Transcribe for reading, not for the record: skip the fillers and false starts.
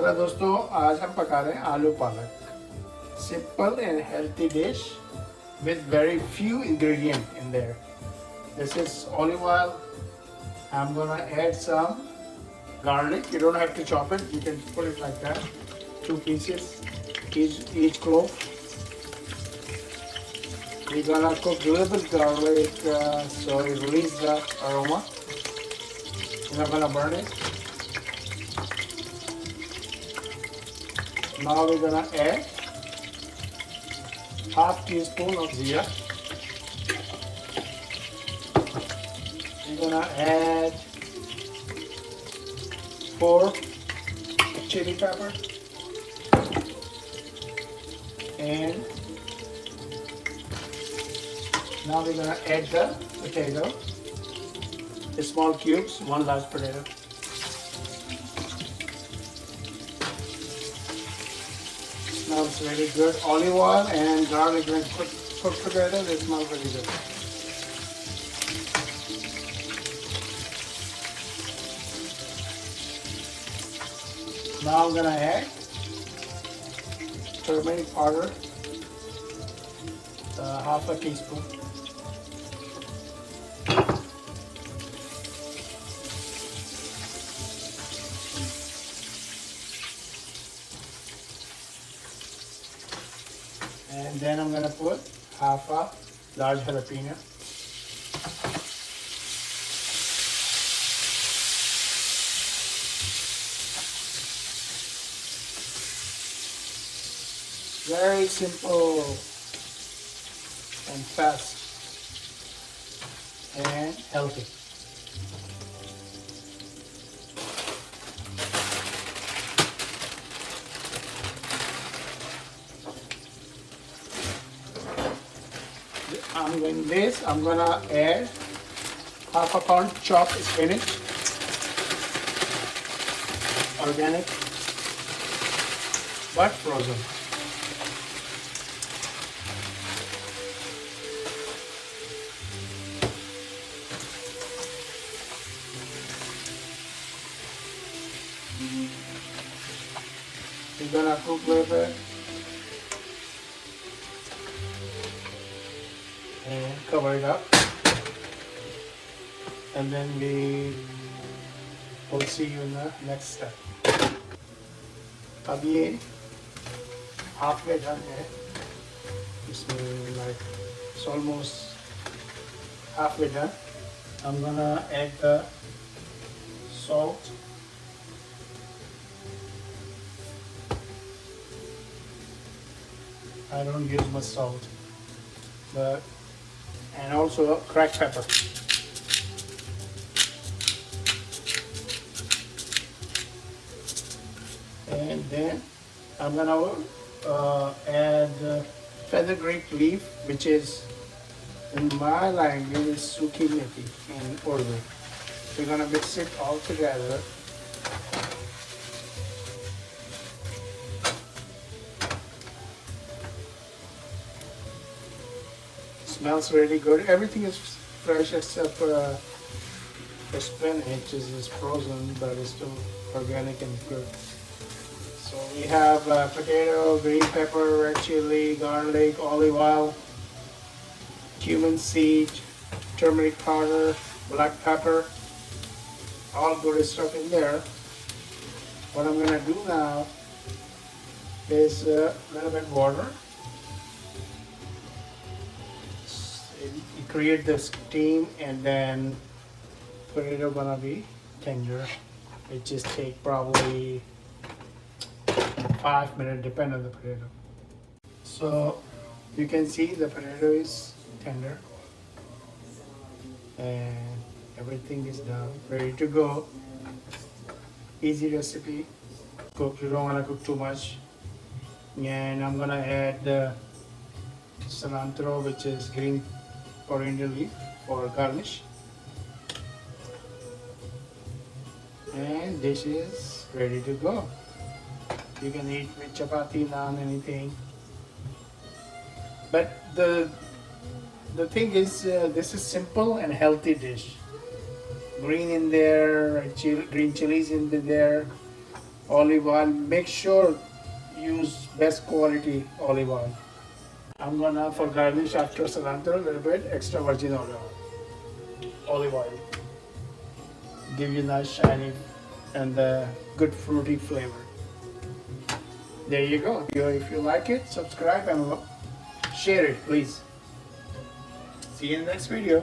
Hello दोस्तों, आज हम पका रहे हैं आलू पालक. Simple and healthy dish with very few ingredients in there. This is olive oil. I'm gonna add some garlic. You don't have to chop it. You can put it like that. 2 pieces, each clove. We're gonna cook a little bit garlic so it releases the aroma. We're not gonna burn it. Now we're gonna add half teaspoon of zira. We're gonna add 4 chili pepper and now we're gonna add the potato, the small cubes, 1 large potato. Smells really good. Olive oil and garlic when cooked together, they smell really good. Now I'm gonna add turmeric powder, half a teaspoon. And then I'm gonna put half a large jalapeno. Very simple and fast and healthy. I'm gonna add half a pound chopped spinach, organic but frozen. We're gonna cook with it and cover it up, and then we will see you in the next step. अब ये halfway done है. इसमें like it's almost halfway done. I'm gonna add the salt. I don't use much salt, but and also cracked pepper. And then I'm gonna add feathergrape leaf, which is in my language is suki methi in Urdu. We're gonna mix it all together. Smells really good. Everything is fresh except the spinach is frozen, but it's still organic and good. So we have potato, green pepper, red chili, garlic, olive oil, cumin seed, turmeric powder, black pepper, all good stuff in there. What I'm gonna do now is a little bit water. Create the steam, and then potato gonna be tender. It just take probably 5 minutes, depending on the potato. So you can see the potato is tender and everything is done, ready to go. Easy recipe. Cook, you don't want to cook too much. And I'm gonna add the cilantro, which is green coriander leaf for garnish. And this is ready to go. You can eat with chapati, naan, anything. But the thing is, this is simple and healthy dish. Green in there, green chilies in there, olive oil. Make sure use best quality olive oil. I'm gonna, for garnish, after cilantro, a little bit extra virgin olive oil. Give you nice shiny and good fruity flavor. There you go. If you like it, subscribe and share it, please. See you in the next video.